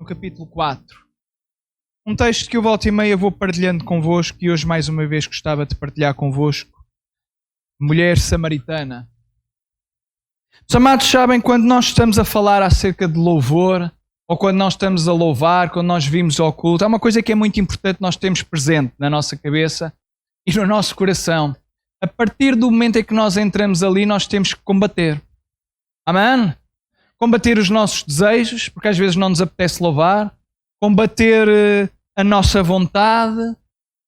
capítulo 4. Um texto que eu volta e meia vou partilhando convosco e hoje mais uma vez gostava de partilhar convosco. Mulher samaritana. Os amados sabem, quando nós estamos a falar acerca de louvor, ou quando nós estamos a louvar, quando nós vimos ao culto, há uma coisa que é muito importante nós termos presente na nossa cabeça e no nosso coração. A partir do momento em que nós entramos ali, nós temos que combater. Amém? Combater os nossos desejos, porque às vezes não nos apetece louvar. Combater a nossa vontade.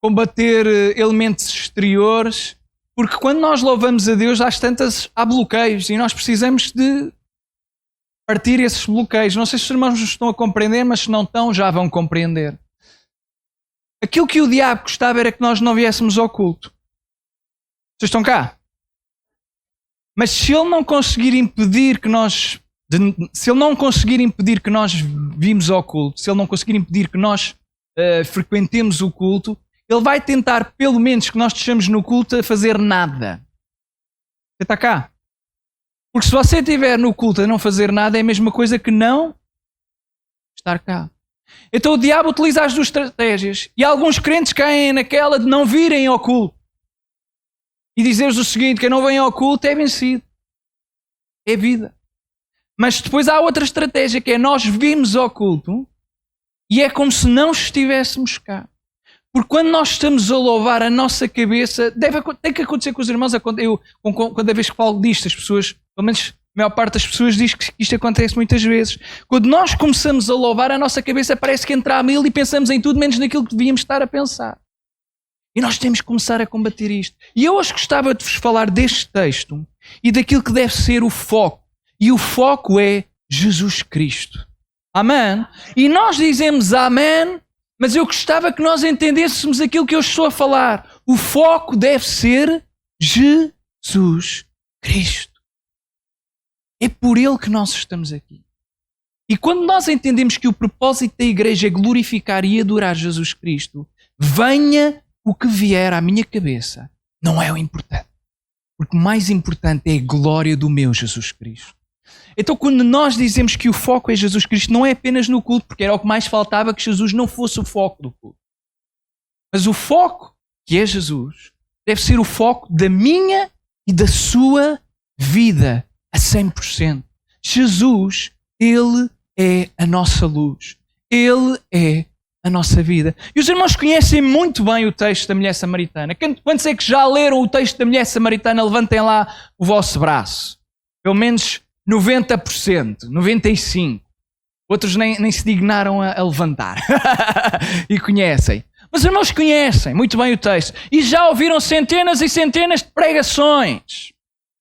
Combater elementos exteriores. Porque quando nós louvamos a Deus, às tantas há bloqueios e nós precisamos de partir esses bloqueios. Não sei se os irmãos nos estão a compreender, mas se não estão, já vão compreender. Aquilo que o diabo gostava era que nós não viéssemos ao culto. Vocês estão cá? Mas se ele não conseguir impedir que nós vimos ao culto, se ele não conseguir impedir que nós frequentemos o culto, ele vai tentar, pelo menos, que nós estejamos no culto a fazer nada. Você está cá? Porque se você estiver no culto a não fazer nada, é a mesma coisa que não estar cá. Então o diabo utiliza as duas estratégias. E alguns crentes caem naquela de não virem ao culto. E dizer-vos o seguinte, quem não vem ao culto é vencido. É vida. Mas depois há outra estratégia, que é nós virmos ao culto e é como se não estivéssemos cá. Porque quando nós estamos a louvar, a nossa cabeça tem que acontecer com os irmãos. Cada vez que falo disto, as pessoas, pelo menos a maior parte das pessoas diz que isto acontece muitas vezes. Quando nós começamos a louvar, a nossa cabeça parece que entra a mil e pensamos em tudo menos naquilo que devíamos estar a pensar. E nós temos que começar a combater isto. E eu hoje gostava de vos falar deste texto e daquilo que deve ser o foco. E o foco é Jesus Cristo. Amém? E nós dizemos amém, mas eu gostava que nós entendêssemos aquilo que eu estou a falar. O foco deve ser Jesus Cristo. É por Ele que nós estamos aqui. E quando nós entendemos que o propósito da igreja é glorificar e adorar Jesus Cristo, venha o que vier à minha cabeça, não é o importante. Porque o mais importante é a glória do meu Jesus Cristo. Então quando nós dizemos que o foco é Jesus Cristo, não é apenas no culto, porque era o que mais faltava, que Jesus não fosse o foco do culto. Mas o foco, que é Jesus, deve ser o foco da minha e da sua vida a 100%. Jesus, Ele é a nossa luz. Ele é a nossa vida. E os irmãos conhecem muito bem o texto da mulher samaritana. Quantos é que já leram o texto da mulher samaritana? Levantem lá o vosso braço. Pelo menos 90%, 95%. Outros nem se dignaram a levantar. E conhecem. Mas os irmãos conhecem muito bem o texto. E já ouviram centenas e centenas de pregações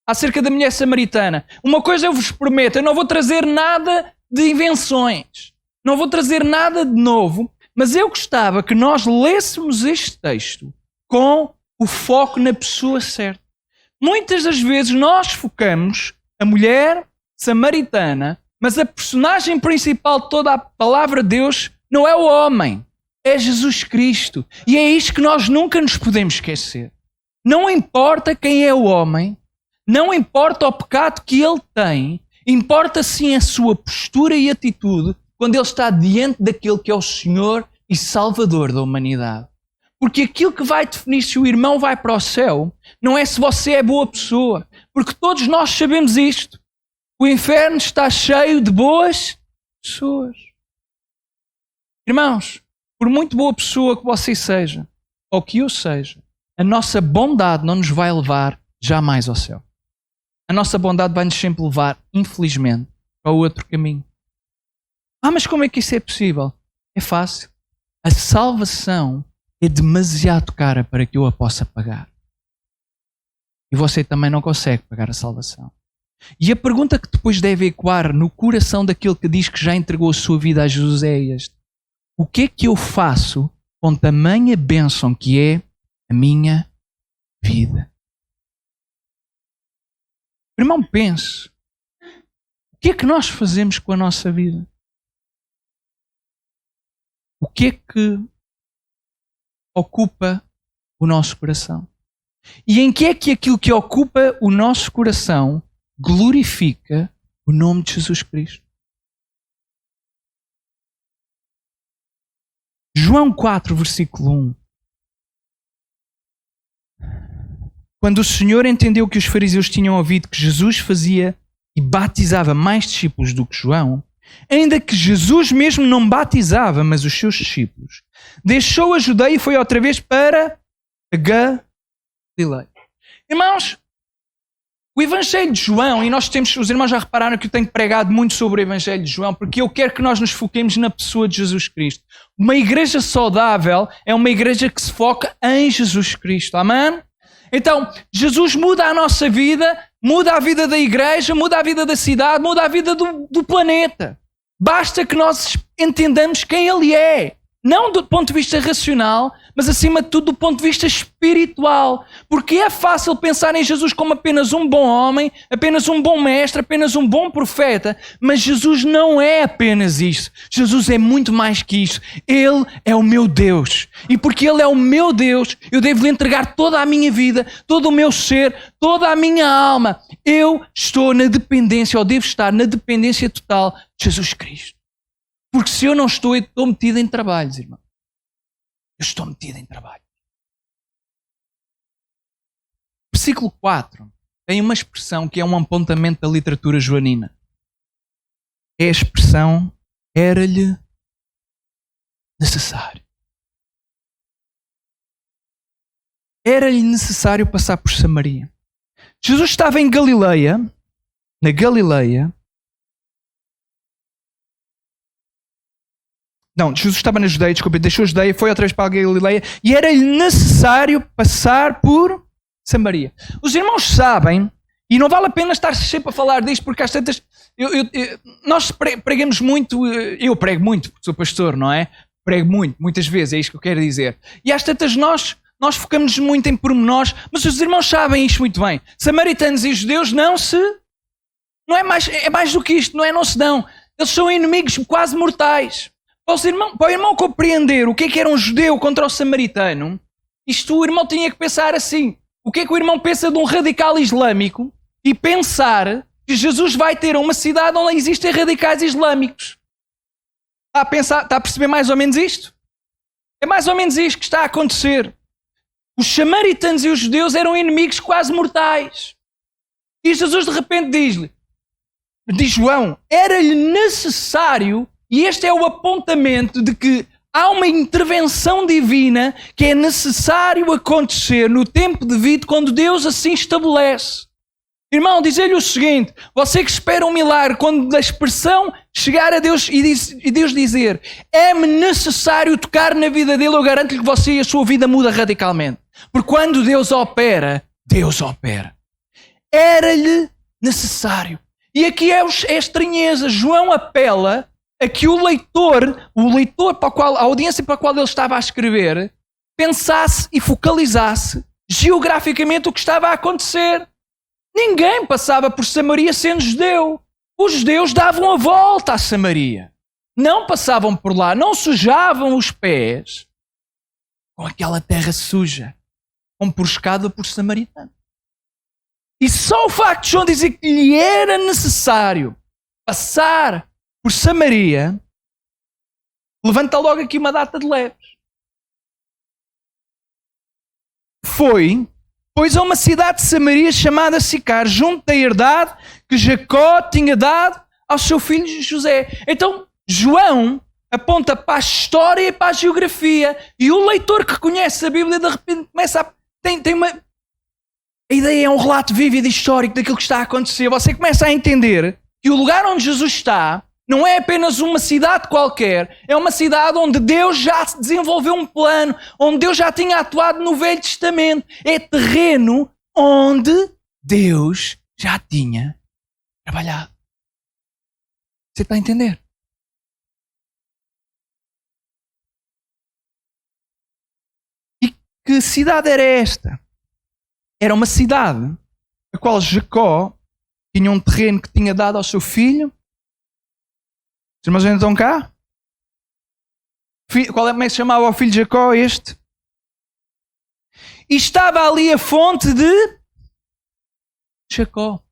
acerca da mulher samaritana. Uma coisa eu vos prometo, eu não vou trazer nada de invenções. Não vou trazer nada de novo. Mas eu gostava que nós lêssemos este texto com o foco na pessoa certa. Muitas das vezes nós focamos a mulher samaritana, mas a personagem principal de toda a palavra de Deus não é o homem, é Jesus Cristo. E é isto que nós nunca nos podemos esquecer. Não importa quem é o homem, não importa o pecado que ele tem, importa sim a sua postura e atitude quando ele está diante daquele que é o Senhor e Salvador da humanidade. Porque aquilo que vai definir se o irmão vai para o céu não é se você é boa pessoa. Porque todos nós sabemos isto. O inferno está cheio de boas pessoas. Irmãos, por muito boa pessoa que você seja, ou que eu seja, a nossa bondade não nos vai levar jamais ao céu. A nossa bondade vai nos sempre levar, infelizmente, para o outro caminho. Mas como é que isso é possível? É fácil. A salvação é demasiado cara para que eu a possa pagar. E você também não consegue pagar a salvação. E a pergunta que depois deve ecoar no coração daquele que diz que já entregou a sua vida a Jesus é este: o que é que eu faço com tamanha bênção que é a minha vida? Irmão, pense. O que é que nós fazemos com a nossa vida? O que é que ocupa o nosso coração? E em que é que aquilo que ocupa o nosso coração glorifica o nome de Jesus Cristo? João 4, versículo 1. Quando o Senhor entendeu que os fariseus tinham ouvido que Jesus fazia e batizava mais discípulos do que João, ainda que Jesus mesmo não batizava, mas os seus discípulos, deixou a Judeia e foi outra vez para a Galileia. Irmãos, o Evangelho de João, e os irmãos já repararam que eu tenho pregado muito sobre o Evangelho de João, porque eu quero que nós nos foquemos na pessoa de Jesus Cristo. Uma igreja saudável é uma igreja que se foca em Jesus Cristo. Amém? Então, Jesus muda a nossa vida, muda a vida da igreja, muda a vida da cidade, muda a vida do planeta. Basta que nós entendamos quem Ele é. Não do ponto de vista racional, mas acima de tudo do ponto de vista espiritual. Porque é fácil pensar em Jesus como apenas um bom homem, apenas um bom mestre, apenas um bom profeta. Mas Jesus não é apenas isso. Jesus é muito mais que isso. Ele é o meu Deus. E porque Ele é o meu Deus, eu devo lhe entregar toda a minha vida, todo o meu ser, toda a minha alma. Eu estou na dependência, ou devo estar na dependência total de Jesus Cristo. Porque se eu não estou, eu estou metido em trabalhos, irmão. Eu estou metido em trabalho. Versículo 4 tem uma expressão que é um apontamento da literatura joanina. É a expressão era-lhe necessário. Era-lhe necessário passar por Samaria. Jesus estava em Galileia, na Galileia. Não, Jesus estava na Judeia, desculpa, deixou a Judeia, foi outra vez para a Galileia e era-lhe necessário passar por Samaria. Os irmãos sabem, e não vale a pena estar sempre a falar disto, porque às tantas, nós pregamos muito, eu prego muito, porque sou pastor, não é? Prego muito, muitas vezes, é isto que eu quero dizer. E às tantas nós focamos muito em pormenores, mas os irmãos sabem isto muito bem. Samaritanos e judeus não é mais do que isto, não se dão. Eles são inimigos quase mortais. Para o irmão compreender o que era um judeu contra o samaritano, o irmão tinha que pensar assim: o que é que o irmão pensa de um radical islâmico e pensar que Jesus vai ter uma cidade onde existem radicais islâmicos? Está a perceber mais ou menos isto? É mais ou menos isto que está a acontecer. Os samaritanos e os judeus eram inimigos quase mortais. E Jesus de repente diz João, era-lhe necessário. E este é o apontamento de que há uma intervenção divina que é necessário acontecer no tempo devido quando Deus assim estabelece. Irmão, dizer-lhe o seguinte: você que espera um milagre, quando a expressão chegar a Deus e Deus dizer é-me necessário tocar na vida dele, eu garanto-lhe que você e a sua vida muda radicalmente. Porque quando Deus opera, Deus opera. Era-lhe necessário. E aqui é a estranheza. João apela a que o leitor para o qual, a audiência para a qual ele estava a escrever, pensasse e focalizasse geograficamente o que estava a acontecer. Ninguém passava por Samaria sendo judeu. Os judeus davam a volta a Samaria. Não passavam por lá, não sujavam os pés com aquela terra suja, embruscada por samaritano. E só o facto de João dizer que lhe era necessário passar por Samaria, levanta logo aqui uma data de leves. Foi, pois, a uma cidade de Samaria chamada Sicar, junto da herdade que Jacó tinha dado ao seu filho José. Então, João aponta para a história e para a geografia, e o leitor que conhece a Bíblia de repente começa a... Tem uma... A ideia é um relato vívido e histórico daquilo que está a acontecer. Você começa a entender que o lugar onde Jesus está não é apenas uma cidade qualquer, é uma cidade onde Deus já desenvolveu um plano, onde Deus já tinha atuado no Velho Testamento. É terreno onde Deus já tinha trabalhado. Você está a entender? E que cidade era esta? Era uma cidade a qual Jacó tinha um terreno que tinha dado ao seu filho. Os irmãos ainda estão cá? Como é que se chamava o filho de Jacó? Este. E estava ali a fonte de Jacó.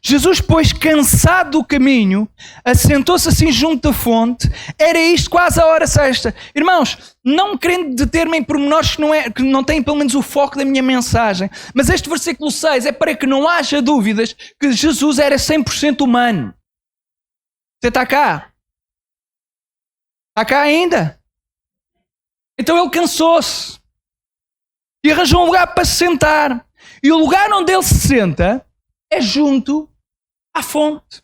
Jesus, pois, cansado do caminho, assentou-se assim junto da fonte. Era isto quase a hora sexta. Irmãos, não querendo deter-me em pormenores que não têm pelo menos o foco da minha mensagem, mas este versículo 6 é para que não haja dúvidas que Jesus era 100% humano. Você está cá? Está cá ainda? Então ele cansou-se e arranjou um lugar para se sentar. E o lugar onde ele se senta é junto à fonte.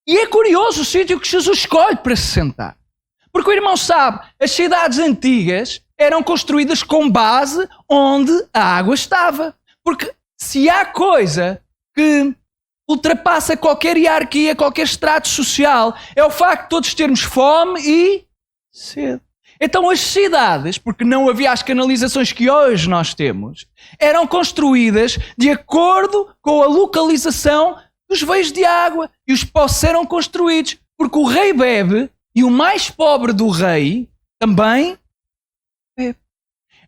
E é curioso o sítio que Jesus escolhe para se sentar. Porque o irmão sabe, as cidades antigas eram construídas com base onde a água estava. Porque se há coisa que ultrapassa qualquer hierarquia, qualquer estrato social, é o facto de todos termos fome e sede. Então as cidades, porque não havia as canalizações que hoje nós temos, eram construídas de acordo com a localização dos veios de água. E os poços eram construídos porque o rei bebe e o mais pobre do rei também bebe.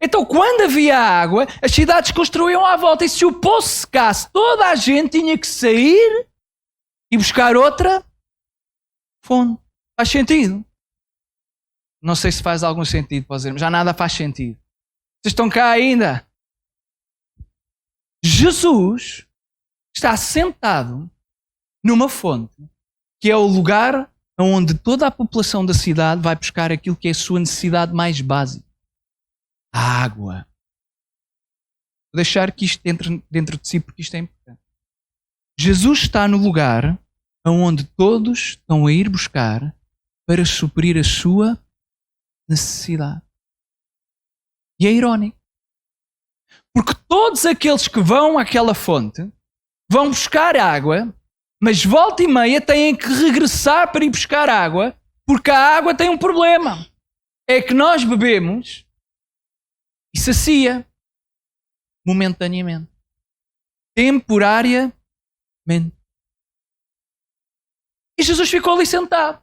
Então quando havia água, as cidades construíam à volta. E se o poço secasse, toda a gente tinha que sair e buscar outra fonte. Faz sentido? Não sei se faz algum sentido, pode dizer, já nada faz sentido. Vocês estão cá ainda? Jesus está sentado numa fonte, que é o lugar onde toda a população da cidade vai buscar aquilo que é a sua necessidade mais básica. A água. Vou deixar que isto entre dentro de si, porque isto é importante. Jesus está no lugar onde todos estão a ir buscar para suprir a sua necessidade. E é irónico. Porque todos aqueles que vão àquela fonte vão buscar água, mas volta e meia têm que regressar para ir buscar água, porque a água tem um problema. É que nós bebemos e sacia momentaneamente. Temporariamente. E Jesus ficou ali sentado.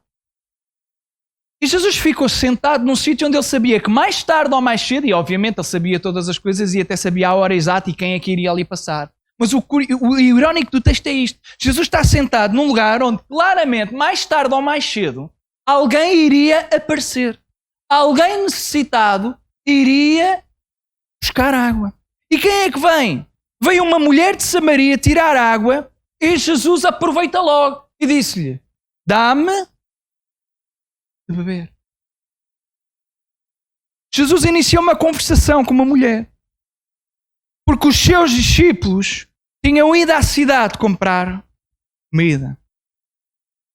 E Jesus ficou sentado num sítio onde ele sabia que mais tarde ou mais cedo, e obviamente ele sabia todas as coisas e até sabia a hora exata e quem é que iria ali passar. Mas o irónico do texto é isto. Jesus está sentado num lugar onde claramente, mais tarde ou mais cedo, alguém iria aparecer. Alguém necessitado iria buscar água. E quem é que vem? Veio uma mulher de Samaria tirar água e Jesus aproveita logo e disse-lhe: dá-me de beber. Jesus iniciou uma conversação com uma mulher, porque os seus discípulos tinham ido à cidade comprar comida.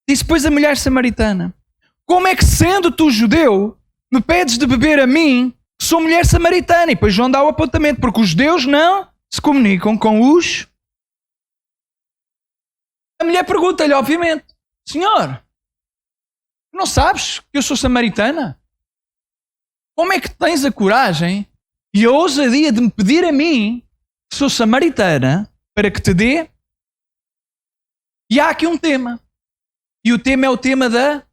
Disse, pois, a mulher samaritana: como é que, sendo tu judeu, me pedes de beber a mim, que sou mulher samaritana? E depois João dá o apontamento, porque os judeus não se comunicam com os... A mulher pergunta-lhe, obviamente: Senhor, não sabes que eu sou samaritana? Como é que tens a coragem e a ousadia de me pedir a mim, que sou samaritana, para que te dê? E há aqui um tema. E o tema é o tema da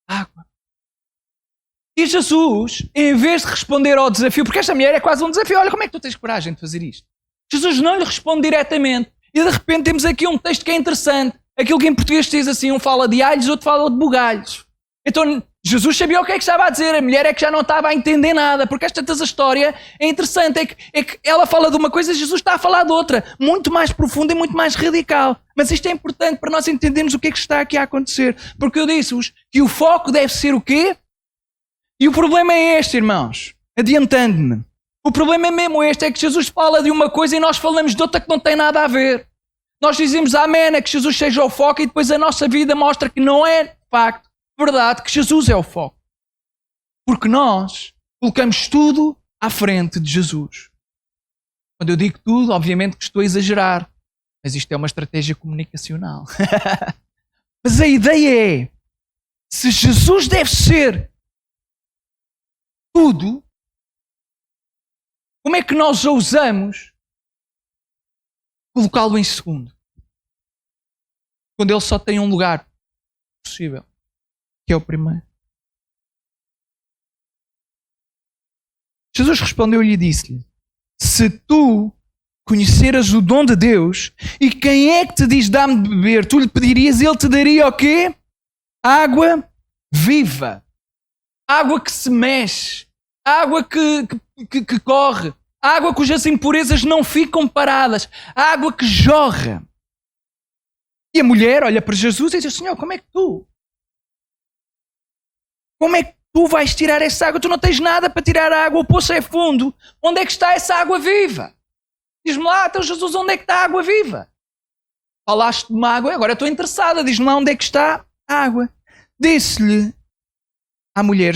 água. E Jesus, em vez de responder ao desafio, porque esta mulher é quase um desafio, olha, como é que tu tens coragem de fazer isto? Jesus não lhe responde diretamente. E de repente temos aqui um texto que é interessante. Aquilo que em português diz assim, um fala de alhos, outro fala de bugalhos. Então Jesus sabia o que é que estava a dizer, a mulher é que já não estava a entender nada, porque esta história é interessante, é que ela fala de uma coisa e Jesus está a falar de outra, muito mais profunda e muito mais radical. Mas isto é importante para nós entendermos o que é que está aqui a acontecer, porque eu disse-vos que o foco deve ser o quê? E o problema é este, irmãos, adiantando-me. O problema é mesmo este, é que Jesus fala de uma coisa e nós falamos de outra que não tem nada a ver. Nós dizemos amém, que Jesus seja o foco, e depois a nossa vida mostra que não é, de facto, verdade, que Jesus é o foco. Porque nós colocamos tudo à frente de Jesus. Quando eu digo tudo, obviamente que estou a exagerar, mas isto é uma estratégia comunicacional. Mas a ideia é, se Jesus deve ser tudo, como é que nós ousamos colocá-lo em segundo? Quando ele só tem um lugar possível, que é o primeiro. Jesus respondeu-lhe e disse-lhe: se tu conheceras o dom de Deus, e quem é que te diz dá-me de beber, tu lhe pedirias, ele te daria o quê? Água viva, água que se mexe, água que corre, água cujas impurezas não ficam paradas, água que jorra. E a mulher olha para Jesus e diz: Senhor, como é que tu vais tirar essa água? Tu não tens nada para tirar a água, o poço é fundo, onde é que está essa água viva? Diz-me lá, então Jesus, onde é que está a água viva? Falaste de uma água, agora estou interessada, diz-me lá onde é que está a água. Disse-lhe a mulher,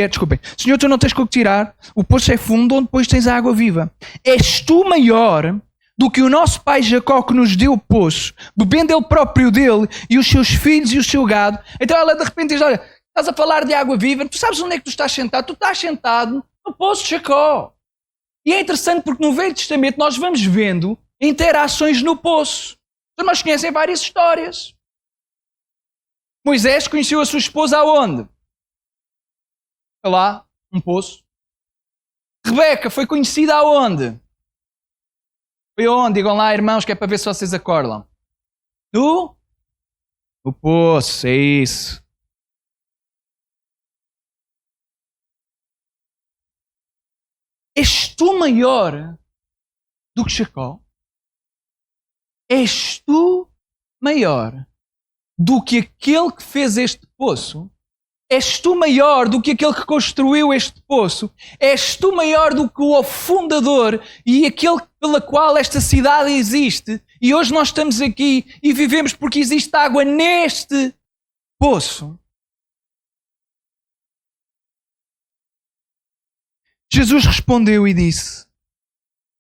desculpem, Senhor, tu não tens com o que tirar, o poço é fundo, onde depois tens a água viva. És tu maior do que o nosso pai Jacó, que nos deu o poço, bebendo ele próprio dele, e os seus filhos e o seu gado. Então ela de repente diz: olha, estás a falar de água viva, tu sabes onde é que tu estás sentado? Tu estás sentado no poço de Jacó. E é interessante porque no Velho Testamento nós vamos vendo interações no poço. Os irmãos conhecem várias histórias. Moisés conheceu a sua esposa aonde? Lá, um poço. Rebeca foi conhecida aonde? Foi aonde? Digam lá, irmãos, que é para ver se vocês acordam. No poço, é isso. És tu maior do que Jacó? És tu maior do que aquele que fez este poço? És tu maior do que aquele que construiu este poço? És tu maior do que o fundador e aquele pela qual esta cidade existe? E hoje nós estamos aqui e vivemos porque existe água neste poço. Jesus respondeu e disse: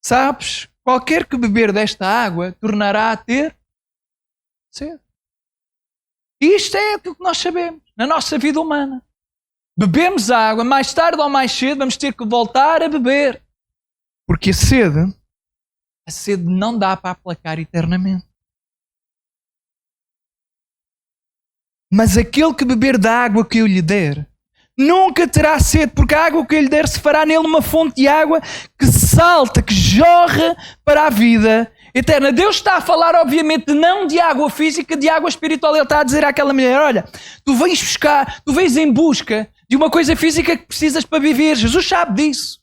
sabes, qualquer que beber desta água tornará a ter sede. E isto é aquilo que nós sabemos na nossa vida humana. Bebemos a água, mais tarde ou mais cedo vamos ter que voltar a beber. Porque a sede não dá para aplacar eternamente. Mas aquele que beber da água que eu lhe der, nunca terá sede, porque a água que eu lhe der se fará nele uma fonte de água que salta, que jorra para a vida eterna. Deus está a falar, obviamente, não de água física, de água espiritual. Ele está a dizer àquela mulher: olha, tu vens em busca de uma coisa física que precisas para viver. Jesus sabe disso.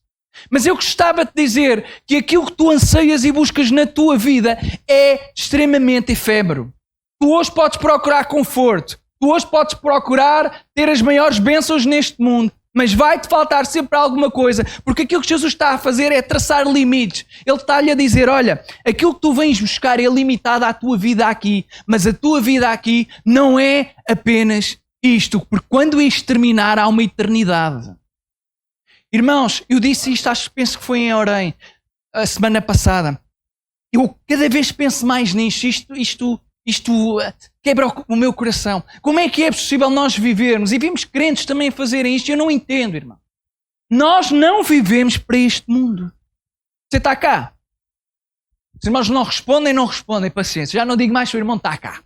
Mas eu gostava de dizer que aquilo que tu anseias e buscas na tua vida é extremamente efêmero. Tu hoje podes procurar conforto, tu hoje podes procurar ter as maiores bênçãos neste mundo, mas vai-te faltar sempre alguma coisa, porque aquilo que Jesus está a fazer é traçar limites. Ele está-lhe a dizer: olha, aquilo que tu vens buscar é limitado à tua vida aqui, mas a tua vida aqui não é apenas isto, porque quando isto terminar há uma eternidade. Irmãos, eu disse isto, penso que foi em Orem, a semana passada. Eu cada vez penso mais nisto, isto quebra o meu coração. Como é que é possível nós vivermos? E vimos crentes também a fazerem isto. Eu não entendo, irmão. Nós não vivemos para este mundo. Você está cá? Os irmãos não respondem, paciência. Já não digo mais se o irmão está cá.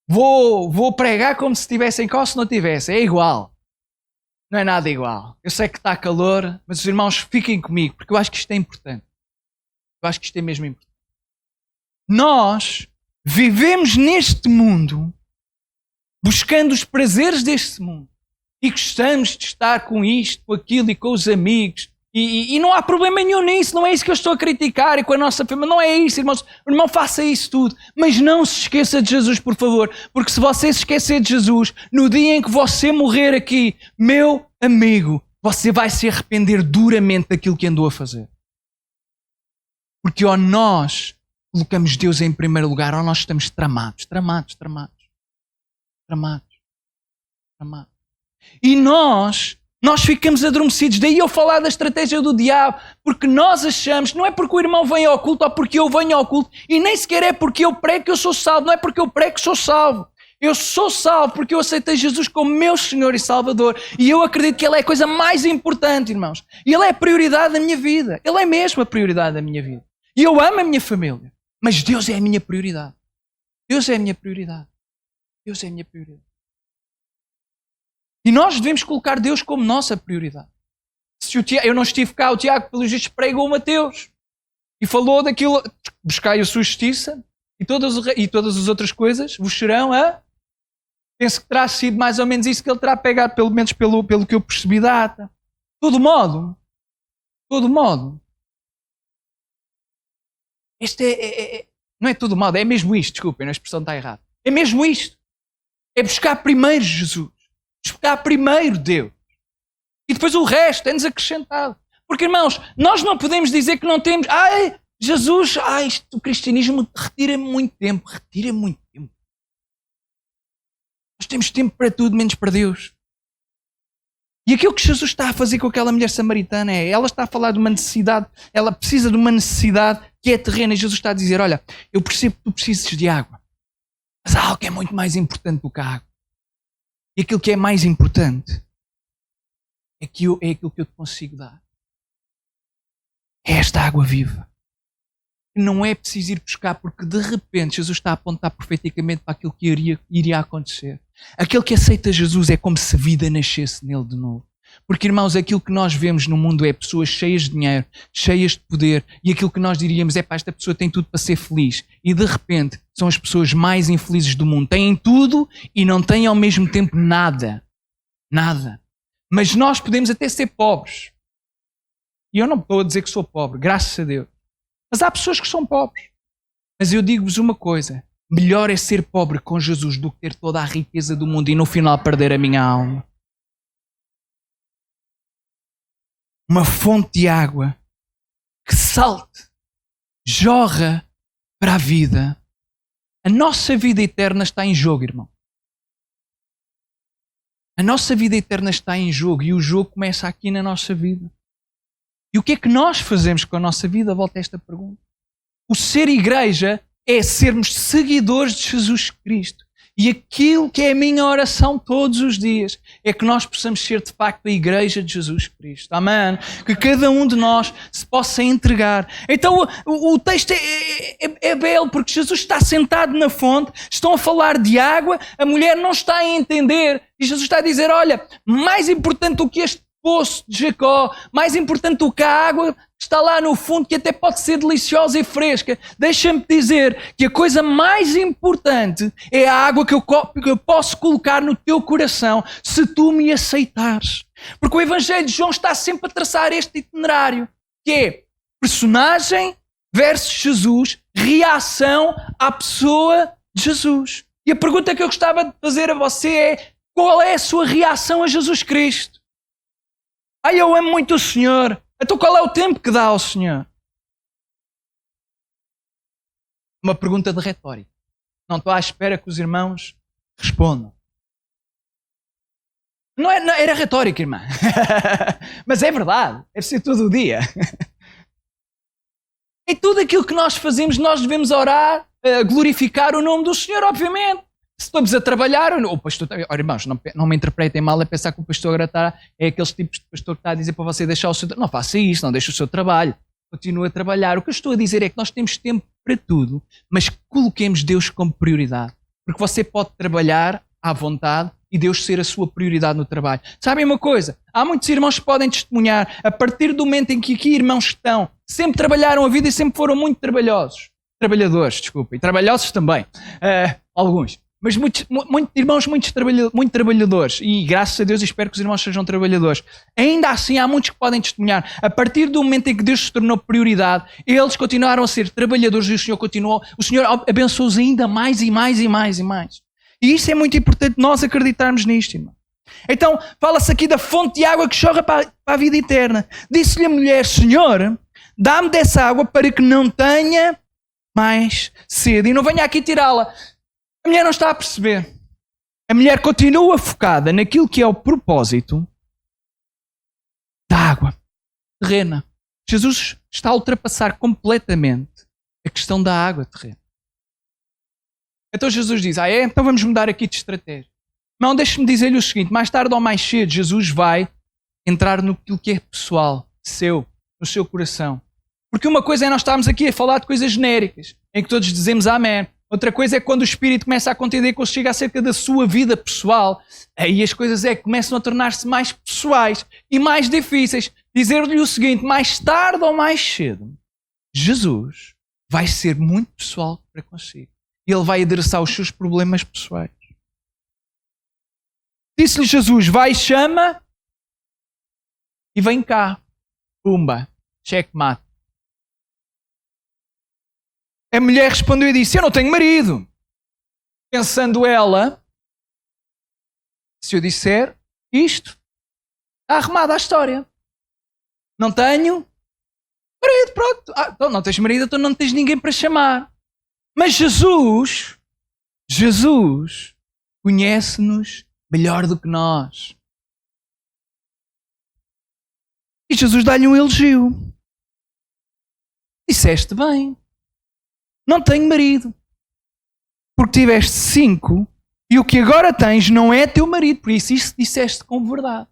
Vou pregar como se estivessem cá ou se não tivesse. É igual. Não é nada igual. Eu sei que está calor, mas os irmãos fiquem comigo, porque eu acho que isto é importante. Eu acho que isto é mesmo importante. Nós vivemos neste mundo buscando os prazeres deste mundo e gostamos de estar com isto, com aquilo e com os amigos e não há problema nenhum nisso, não é isso que eu estou a criticar e com a nossa família, não é isso, irmãos. O irmão faça isso tudo, mas não se esqueça de Jesus, por favor, porque se você se esquecer de Jesus, no dia em que você morrer aqui, meu amigo, você vai se arrepender duramente daquilo que andou a fazer. Porque ou nós colocamos Deus em primeiro lugar, ou nós estamos tramados. E nós ficamos adormecidos. Daí eu falar da estratégia do diabo, porque nós achamos, não é porque o irmão vem ao culto ou porque eu venho ao culto, e nem sequer é porque eu prego que eu sou salvo, não é porque eu prego que sou salvo. Eu sou salvo porque eu aceitei Jesus como meu Senhor e Salvador, e eu acredito que Ele é a coisa mais importante, irmãos. E Ele é a prioridade da minha vida. Ele é mesmo a prioridade da minha vida. E eu amo a minha família. Mas Deus é a minha prioridade. Deus é a minha prioridade. Deus é a minha prioridade. E nós devemos colocar Deus como nossa prioridade. Se eu não estive cá, o Tiago, pelos vistos, pregou o Mateus. E falou daquilo, buscai a sua justiça e todas as outras coisas vos serão a... Penso que terá sido mais ou menos isso que ele terá pegado, pelo menos pelo que eu percebi da ata. De todo modo, este não é todo modo, é mesmo isto, desculpem, a expressão está errada. É mesmo isto. É buscar primeiro Jesus. Buscar primeiro Deus. E depois o resto é-nos acrescentado. Porque, irmãos, nós não podemos dizer que não temos... Jesus, o cristianismo retira-me muito tempo. Nós temos tempo para tudo, menos para Deus. E aquilo que Jesus está a fazer com aquela mulher samaritana ela está a falar de uma necessidade, ela precisa de uma necessidade que é terrena. E Jesus está a dizer, olha, eu percebo que tu precisas de água, mas há algo que é muito mais importante do que a água. E aquilo que é mais importante é aquilo que eu te consigo dar. É esta água viva. Não é preciso ir buscar, porque de repente Jesus está a apontar profeticamente para aquilo que iria acontecer. Aquele que aceita Jesus é como se a vida nascesse nele de novo. Porque, irmãos, aquilo que nós vemos no mundo é pessoas cheias de dinheiro, cheias de poder, e aquilo que nós diríamos é, esta pessoa tem tudo para ser feliz. E de repente são as pessoas mais infelizes do mundo. Têm tudo e não têm ao mesmo tempo nada. Nada. Mas nós podemos até ser pobres. E eu não estou a dizer que sou pobre, graças a Deus. Mas há pessoas que são pobres. Mas eu digo-vos uma coisa. Melhor é ser pobre com Jesus do que ter toda a riqueza do mundo e no final perder a minha alma. Uma fonte de água que salte, jorra para a vida. A nossa vida eterna está em jogo, irmão. A nossa vida eterna está em jogo e o jogo começa aqui na nossa vida. E o que é que nós fazemos com a nossa vida? Volta a esta pergunta. O ser igreja é sermos seguidores de Jesus Cristo. E aquilo que é a minha oração todos os dias é que nós possamos ser de facto a igreja de Jesus Cristo. Amém? Que cada um de nós se possa entregar. Então o texto é belo, porque Jesus está sentado na fonte, estão a falar de água, a mulher não está a entender. E Jesus está a dizer, olha, mais importante do que este poço de Jacó, mais importante do que a água que está lá no fundo, que até pode ser deliciosa e fresca. Deixa-me dizer que a coisa mais importante é a água que eu posso colocar no teu coração se tu me aceitares. Porque o Evangelho de João está sempre a traçar este itinerário, que é personagem versus Jesus, reação à pessoa de Jesus. E a pergunta que eu gostava de fazer a você é, qual é a sua reação a Jesus Cristo? Eu amo muito o Senhor. Então qual é o tempo que dá ao Senhor? Uma pergunta de retórica. Não estou à espera que os irmãos respondam. Não, era retórica, irmã. Mas é verdade. Deve ser todo o dia. Em tudo aquilo que nós fazemos, nós devemos orar, glorificar o nome do Senhor, obviamente. Se estamos a trabalhar, o pastor, irmãos, não me interpretem mal a pensar que o pastor agora é aqueles tipos de pastor que está a dizer para você deixar o seu trabalho. Não faça isso, não deixe o seu trabalho. Continue a trabalhar. O que eu estou a dizer é que nós temos tempo para tudo, mas coloquemos Deus como prioridade. Porque você pode trabalhar à vontade e Deus ser a sua prioridade no trabalho. Sabem uma coisa? Há muitos irmãos que podem testemunhar, a partir do momento em que aqui irmãos estão, sempre trabalharam a vida e sempre foram muito trabalhadores, desculpem, e trabalhosos também, alguns. Mas muitos irmãos muito trabalhadores, e graças a Deus espero que os irmãos sejam trabalhadores. Ainda assim há muitos que podem testemunhar. A partir do momento em que Deus se tornou prioridade, eles continuaram a ser trabalhadores e o Senhor abençoou-os ainda mais e mais e mais e mais. E isso é muito importante nós acreditarmos nisto, irmão. Então fala-se aqui da fonte de água que jorra para a vida eterna. Disse-lhe a mulher, Senhor, dá-me dessa água para que não tenha mais sede e não venha aqui tirá-la. A mulher não está a perceber. A mulher continua focada naquilo que é o propósito da água terrena. Jesus está a ultrapassar completamente a questão da água terrena. Então Jesus diz, então vamos mudar aqui de estratégia. Não, deixe-me dizer-lhe o seguinte, mais tarde ou mais cedo Jesus vai entrar no que é pessoal, no seu coração. Porque uma coisa é nós estarmos aqui a falar de coisas genéricas, em que todos dizemos amém. Outra coisa é quando o Espírito começa a contender consigo acerca da sua vida pessoal. Aí as coisas começam a tornar-se mais pessoais e mais difíceis. Dizer-lhe o seguinte, mais tarde ou mais cedo, Jesus vai ser muito pessoal para consigo. E ele vai endereçar os seus problemas pessoais. Disse-lhe Jesus, vai, chama e vem cá. Pumba, checkmate. A mulher respondeu e disse, eu não tenho marido. Pensando ela, se eu disser isto, está arrumada a história. Não tenho marido, pronto. Então não tens marido, então não tens ninguém para chamar. Mas Jesus conhece-nos melhor do que nós. E Jesus dá-lhe um elogio. Disseste bem. Não tenho marido. Porque tiveste 5 e o que agora tens não é teu marido. Por isso disseste com verdade.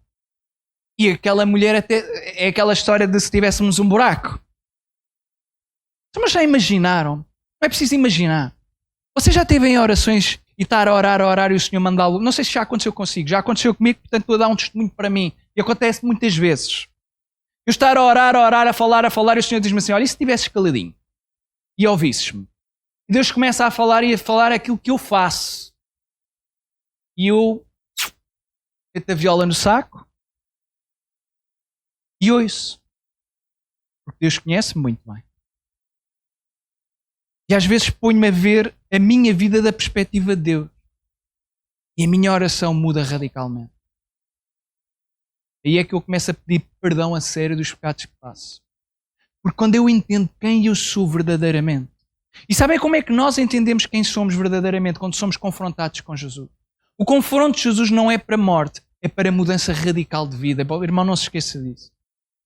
E aquela mulher até é aquela história de se tivéssemos um buraco. Mas já imaginaram? Não é preciso imaginar. Você já teve em orações e estar a orar e o Senhor mandá-lo? Não sei se já aconteceu consigo. Já aconteceu comigo, portanto vou dar um testemunho para mim. E acontece muitas vezes. Eu estar a orar, a falar e o Senhor diz-me assim, olha, e se estivesses caladinho? E ouvisses-me? E Deus começa a falar aquilo que eu faço. E eu meto a viola no saco e ouço. Porque Deus conhece-me muito bem. E às vezes ponho-me a ver a minha vida da perspectiva de Deus. E a minha oração muda radicalmente. Aí é que eu começo a pedir perdão a sério dos pecados que faço. Porque quando eu entendo quem eu sou verdadeiramente. E sabem como é que nós entendemos quem somos verdadeiramente quando somos confrontados com Jesus? O confronto de Jesus não é para a morte, é para a mudança radical de vida. Irmão, não se esqueça disso.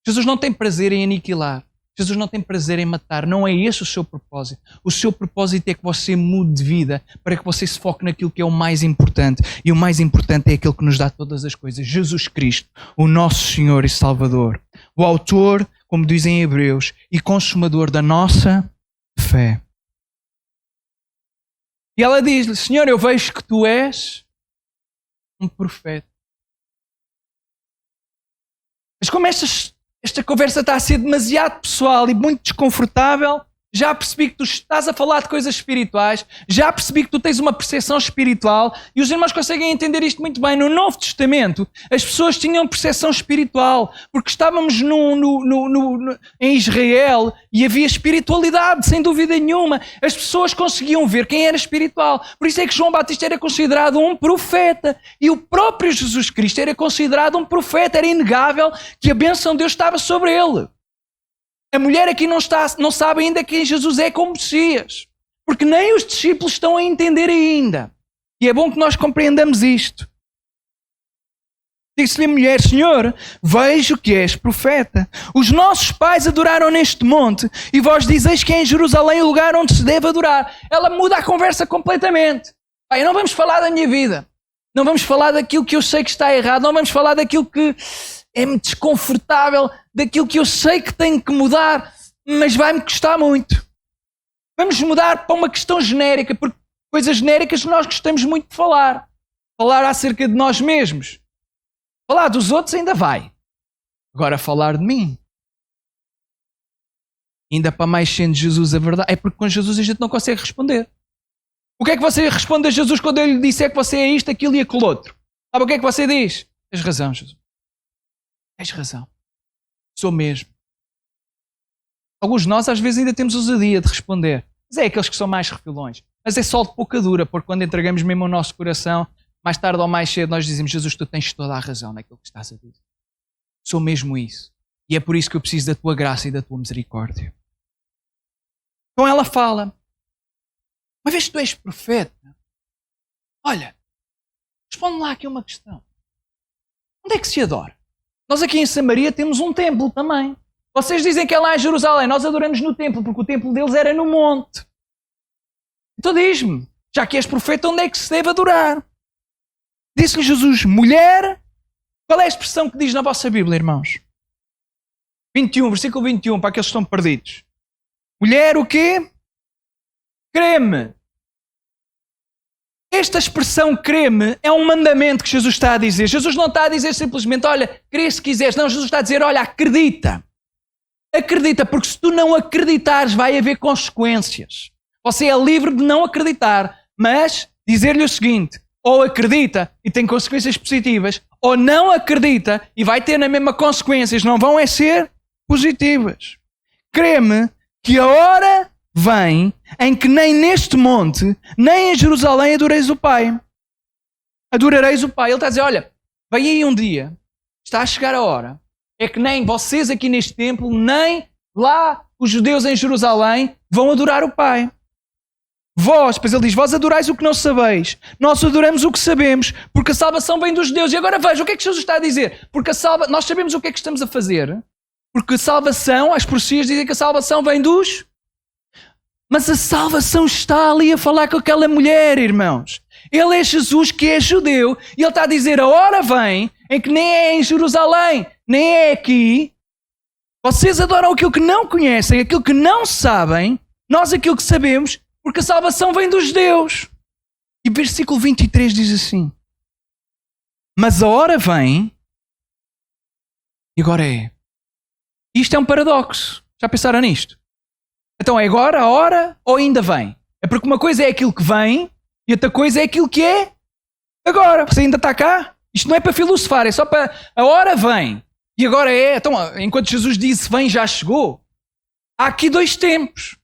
Jesus não tem prazer em aniquilar. Jesus não tem prazer em matar. Não é esse o seu propósito. O seu propósito é que você mude de vida para que você se foque naquilo que é o mais importante. E o mais importante é aquele que nos dá todas as coisas. Jesus Cristo, o nosso Senhor e Salvador. O autor, como dizem em Hebreus, e consumador da nossa fé. E ela diz-lhe, Senhor, eu vejo que tu és um profeta. Mas como esta conversa está a ser demasiado pessoal e muito desconfortável, já percebi que tu estás a falar de coisas espirituais, já percebi que tu tens uma percepção espiritual e os irmãos conseguem entender isto muito bem. No Novo Testamento, as pessoas tinham percepção espiritual porque estávamos em Israel e havia espiritualidade, sem dúvida nenhuma. As pessoas conseguiam ver quem era espiritual. Por isso é que João Batista era considerado um profeta e o próprio Jesus Cristo era considerado um profeta. Era inegável que a bênção de Deus estava sobre ele. A mulher aqui não sabe ainda quem Jesus é como Messias. Porque nem os discípulos estão a entender ainda. E é bom que nós compreendamos isto. Disse-lhe a mulher, Senhor, vejo que és profeta. Os nossos pais adoraram neste monte e vós dizeis que é em Jerusalém o lugar onde se deve adorar. Ela muda a conversa completamente. Pai, não vamos falar da minha vida. Não vamos falar daquilo que eu sei que está errado. Não vamos falar daquilo que é-me desconfortável, daquilo que eu sei que tenho que mudar, mas vai-me custar muito. Vamos mudar para uma questão genérica, porque coisas genéricas nós gostamos muito de falar. Falar acerca de nós mesmos. Falar dos outros ainda vai. Agora falar de mim. Ainda para mais sendo Jesus a verdade. É porque com Jesus a gente não consegue responder. O que é que você responde a Jesus quando eu lhe disser que você é isto, aquilo e aquilo outro? Sabe o que é que você diz? Tens razão, Jesus. Tens razão. Sou mesmo. Alguns de nós às vezes ainda temos ousadia de responder. Mas é aqueles que são mais refilões. Mas é só de pouca dura, porque quando entregamos mesmo o nosso coração, mais tarde ou mais cedo nós dizemos, Jesus, tu tens toda a razão naquilo que estás a dizer. Sou mesmo isso. E é por isso que eu preciso da tua graça e da tua misericórdia. Então ela fala, uma vez que tu és profeta, olha, responde lá aqui uma questão. Onde é que se adora? Nós aqui em Samaria temos um templo também. Vocês dizem que é lá em Jerusalém. Nós adoramos no templo, porque o templo deles era no monte. Então diz-me, já que és profeta, onde é que se deve adorar? Disse-lhe Jesus, mulher, qual é a expressão que diz na vossa Bíblia, irmãos? 21, versículo 21, para aqueles que estão perdidos. Mulher, o quê? Crê-me. Esta expressão crê-me é um mandamento que Jesus está a dizer. Jesus não está a dizer simplesmente, olha, crê se quiseres. Não, Jesus está a dizer, olha, acredita. Acredita, porque se tu não acreditares, vai haver consequências. Você é livre de não acreditar, mas dizer-lhe o seguinte: ou acredita e tem consequências positivas, ou não acredita e vai ter na mesma consequências, não vão ser positivas. Crê-me que a hora vem em que nem neste monte, nem em Jerusalém adoreis o Pai. Adorareis o Pai. Ele está a dizer, olha, vem aí um dia, está a chegar a hora, é que nem vocês aqui neste templo, nem lá os judeus em Jerusalém vão adorar o Pai. Vós, pois ele diz, vós adorais o que não sabeis, nós adoramos o que sabemos, porque a salvação vem dos judeus. E agora veja, o que é que Jesus está a dizer? Porque nós sabemos o que é que estamos a fazer, porque a salvação, as profecias dizem que a salvação vem dos... Mas a salvação está ali a falar com aquela mulher, irmãos. Ele é Jesus que é judeu e ele está a dizer, a hora vem em que nem é em Jerusalém, nem é aqui. Vocês adoram aquilo que não conhecem, aquilo que não sabem, nós aquilo que sabemos, porque a salvação vem dos judeus. E versículo 23 diz assim, mas a hora vem, e agora é. Isto é um paradoxo. Já pensaram nisto? Então é agora, a hora, ou ainda vem? É porque uma coisa é aquilo que vem e outra coisa é aquilo que é agora. Você ainda está cá? Isto não é para filosofar, é só para... A hora vem e agora é... Então, enquanto Jesus disse vem, já chegou. Há aqui dois tempos.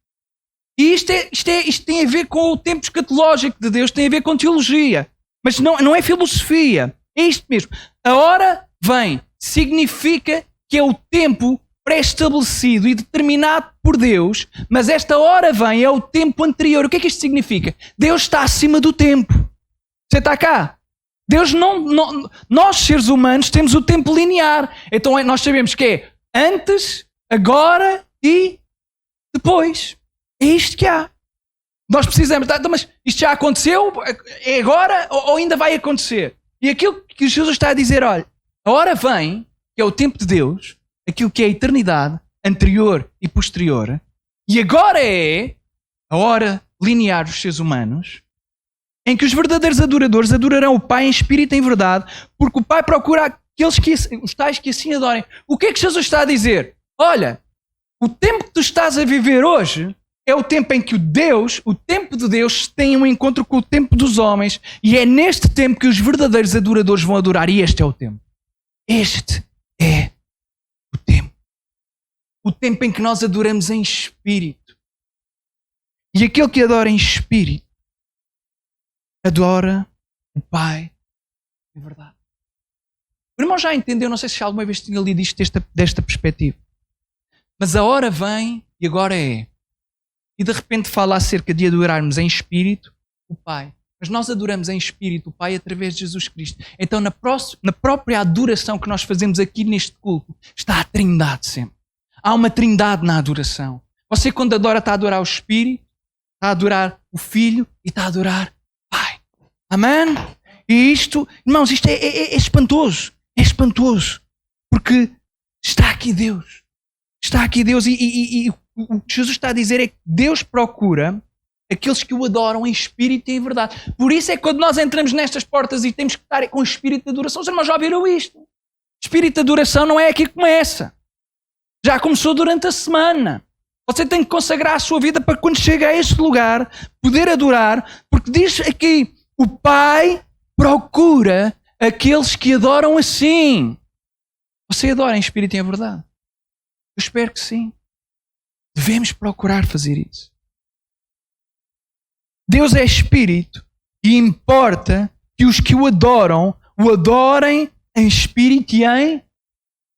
E isto tem a ver com o tempo escatológico de Deus, tem a ver com teologia. Mas não é filosofia. É isto mesmo. A hora vem. Significa que é o tempo pré-estabelecido e determinado por Deus, mas esta hora vem, é o tempo anterior. O que é que isto significa? Deus está acima do tempo. Você está cá? Deus não... Nós, seres humanos, temos o tempo linear. Então nós sabemos que é antes, agora e depois. É isto que há. Nós precisamos... Mas isto já aconteceu? É agora ou ainda vai acontecer? E aquilo que Jesus está a dizer, olha, a hora vem, que é o tempo de Deus, aquilo que é a eternidade, anterior e posterior, e agora é a hora linear dos seres humanos, em que os verdadeiros adoradores adorarão o Pai em espírito e em verdade, porque o Pai procura os tais que assim adorem. O que é que Jesus está a dizer? Olha, o tempo que tu estás a viver hoje é o tempo em que o tempo de Deus tem um encontro com o tempo dos homens, e é neste tempo que os verdadeiros adoradores vão adorar, e este é o tempo. Este é o tempo. O tempo em que nós adoramos em espírito. E aquele que adora em espírito adora o Pai em verdade. O irmão já entendeu, não sei se alguma vez tinha lido isto desta perspectiva. Mas a hora vem e agora é. E de repente fala acerca de adorarmos em espírito o Pai. Mas nós adoramos em espírito o Pai através de Jesus Cristo. Então na própria adoração que nós fazemos aqui neste culto está a Trindade sempre. Há uma Trindade na adoração. Você quando adora está a adorar o Espírito, está a adorar o Filho e está a adorar o Pai. Amém? E isto, irmãos, isto é espantoso. É espantoso. Porque está aqui Deus. Está aqui Deus e o que Jesus está a dizer é que Deus procura aqueles que o adoram em espírito e em verdade. Por isso é que quando nós entramos nestas portas e temos que estar com espírito de adoração, os irmãos já viram isto. Espírito de adoração não é aqui que começa. Já começou durante a semana. Você tem que consagrar a sua vida para quando chega a este lugar, poder adorar, porque diz aqui, o Pai procura aqueles que adoram assim. Você adora em espírito e em verdade? Eu espero que sim. Devemos procurar fazer isso. Deus é espírito e importa que os que o adorem em espírito e em...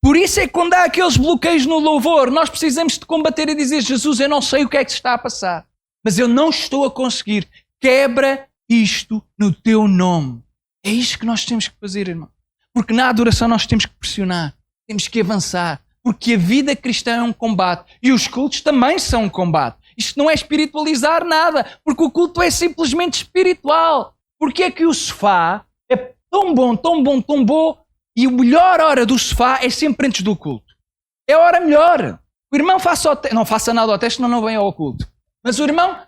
Por isso é que quando há aqueles bloqueios no louvor, nós precisamos de combater e dizer, Jesus, eu não sei o que é que se está a passar, mas eu não estou a conseguir. Quebra isto no teu nome. É isto que nós temos que fazer, irmão. Porque na adoração nós temos que pressionar, temos que avançar, porque a vida cristã é um combate e os cultos também são um combate. Isto não é espiritualizar nada, porque o culto é simplesmente espiritual. Porque é que o sofá é tão bom, tão bom, tão bom, e a melhor hora do sofá é sempre antes do culto. É a hora melhor. O irmão não faça nada ao teste, senão não vem ao culto. Mas o irmão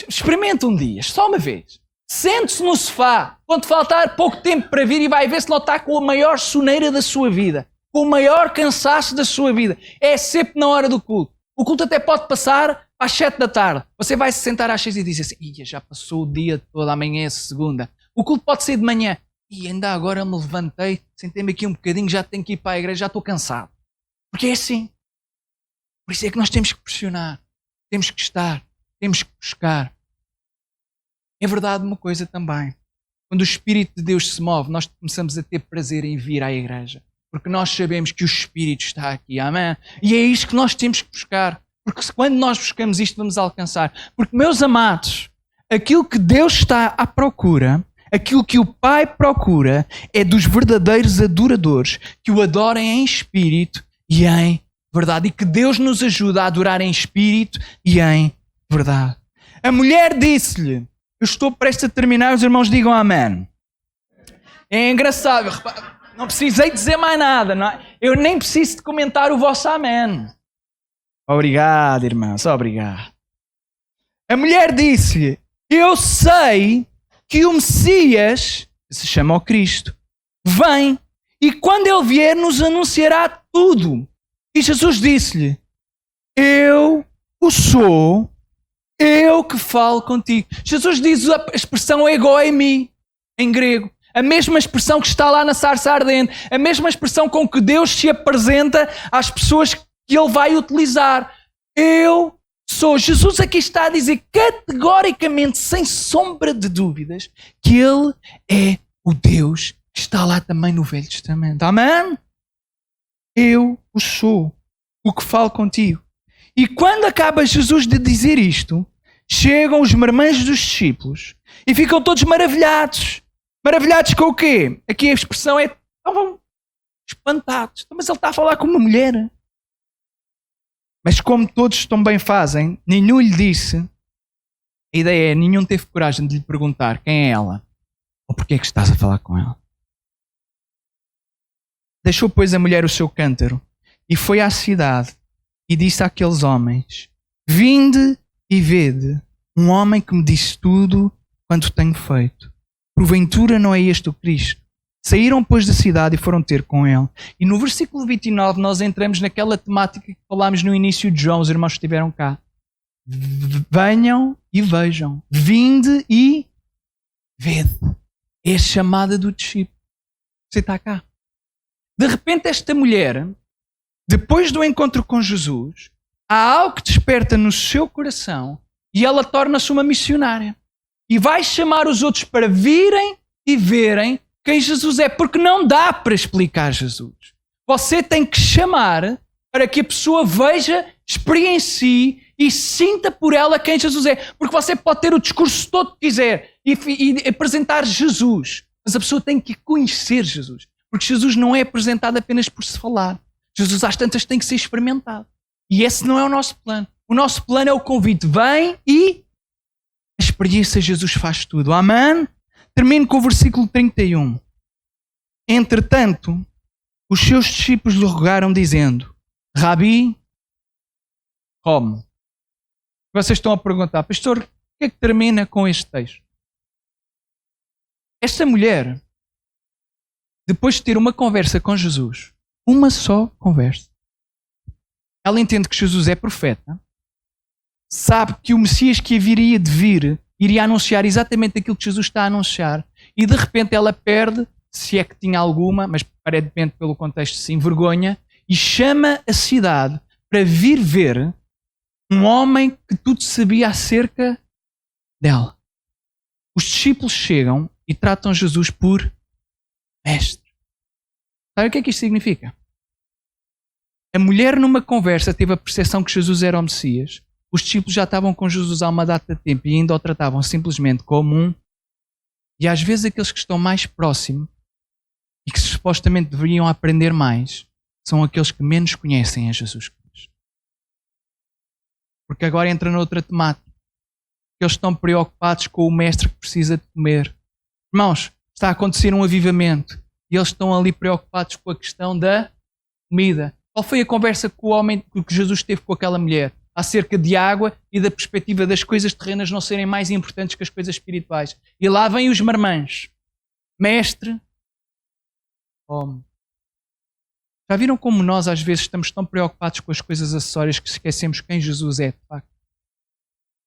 experimenta um dia, só uma vez. Sente-se no sofá, quando faltar pouco tempo para vir, e vai ver se não está com a maior soneira da sua vida. com o maior cansaço da sua vida. É sempre na hora do culto. O culto até pode passar às 7 da tarde. Você vai se sentar às 6 e diz assim: já passou o dia todo, amanhã é segunda. O culto pode ser de manhã. E ainda agora me levantei, sentei-me aqui um bocadinho, já tenho que ir para a igreja, já estou cansado. Porque é assim. Por isso é que nós temos que pressionar, temos que estar, temos que buscar. É verdade uma coisa também. Quando o Espírito de Deus se move, nós começamos a ter prazer em vir à igreja. Porque nós sabemos que o Espírito está aqui. Amém? E é isto que nós temos que buscar. Porque quando nós buscamos isto, vamos alcançar. Porque, meus amados, aquilo que Deus está à procura, aquilo que o Pai procura, é dos verdadeiros adoradores que o adorem em espírito e em verdade. E que Deus nos ajuda a adorar em espírito e em verdade. A mulher disse-lhe, eu estou prestes a terminar, os irmãos digam amém. É engraçado, não precisei dizer mais nada, não é? Eu nem preciso de comentar o vosso amém. Obrigado, irmãos, obrigado. A mulher disse-lhe, eu sei que o Messias, que se chama o Cristo, vem e quando ele vier nos anunciará tudo. E Jesus disse-lhe, eu o sou, eu que falo contigo. Jesus diz a expressão ego eimi, em grego. A mesma expressão que está lá na sarça ardente. A mesma expressão com que Deus se apresenta às pessoas que Ele vai utilizar. Eu sou. Jesus aqui está a dizer categoricamente, sem sombra de dúvidas, que Ele é o Deus que está lá também no Velho Testamento. Amém? Eu o sou, o que falo contigo. E quando acaba Jesus de dizer isto, chegam os marmanjos dos discípulos e ficam todos maravilhados. Maravilhados com o quê? Aqui a expressão é, estavam espantados. Mas ele está a falar com uma mulher. Mas como todos tão bem fazem, nenhum lhe disse, a ideia é, nenhum teve coragem de lhe perguntar quem é ela ou porque é que estás a falar com ela. Deixou, pois, a mulher o seu cântaro e foi à cidade e disse àqueles homens, vinde e vede um homem que me disse tudo quanto tenho feito. Porventura não é este o Cristo? Saíram, pois, da cidade e foram ter com ele. E no versículo 29 nós entramos naquela temática que falámos no início de João, os irmãos que estiveram cá. Venham e vejam. Vinde e vede. É a chamada do discípulo. Você está cá. De repente esta mulher, depois do encontro com Jesus, há algo que desperta no seu coração e ela torna-se uma missionária. E vai chamar os outros para virem e verem quem Jesus é. Porque não dá para explicar Jesus. Você tem que chamar para que a pessoa veja, experiencie e sinta por ela quem Jesus é. Porque você pode ter o discurso todo que quiser e apresentar Jesus. Mas a pessoa tem que conhecer Jesus. Porque Jesus não é apresentado apenas por se falar. Jesus às tantas tem que ser experimentado. E esse não é o nosso plano. O nosso plano é o convite. Vem e a experiência Jesus faz tudo. Amém? Termino com o versículo 31. Entretanto, os seus discípulos lhe rogaram dizendo, Rabi, come. Vocês estão a perguntar, pastor, o que é que termina com este texto? Esta mulher, depois de ter uma conversa com Jesus, uma só conversa, ela entende que Jesus é profeta, sabe que o Messias que haveria de vir iria anunciar exatamente aquilo que Jesus está a anunciar e de repente ela perde, se é que tinha alguma, mas aparentemente pelo contexto sim, vergonha, e chama a cidade para vir ver um homem que tudo sabia acerca dela. Os discípulos chegam e tratam Jesus por mestre. Sabe o que é que isto significa? A mulher numa conversa teve a percepção que Jesus era o Messias. Os discípulos já estavam com Jesus há uma data de tempo e ainda o tratavam simplesmente como um. E às vezes aqueles que estão mais próximos e que supostamente deveriam aprender mais são aqueles que menos conhecem a Jesus Cristo. Porque agora entra noutra temática. Eles estão preocupados com o mestre que precisa de comer. Irmãos, está a acontecer um avivamento e eles estão ali preocupados com a questão da comida. Qual foi a conversa que o homem, que Jesus teve com aquela mulher? Acerca de água e da perspectiva das coisas terrenas não serem mais importantes que as coisas espirituais. E lá vêm os marmãs. Mestre, come. Já viram como nós às vezes estamos tão preocupados com as coisas acessórias que esquecemos quem Jesus é de facto?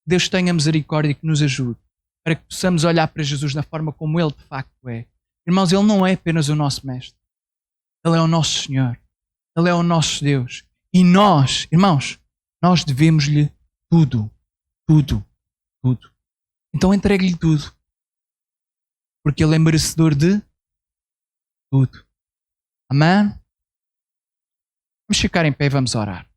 Deus tenha misericórdia e que nos ajude para que possamos olhar para Jesus na forma como Ele de facto é. Irmãos, Ele não é apenas o nosso Mestre. Ele é o nosso Senhor. Ele é o nosso Deus. E nós, irmãos, nós devemos-lhe tudo. Tudo. Tudo. Então entregue-lhe tudo. Porque Ele é merecedor de tudo. Amém? Vamos ficar em pé e vamos orar.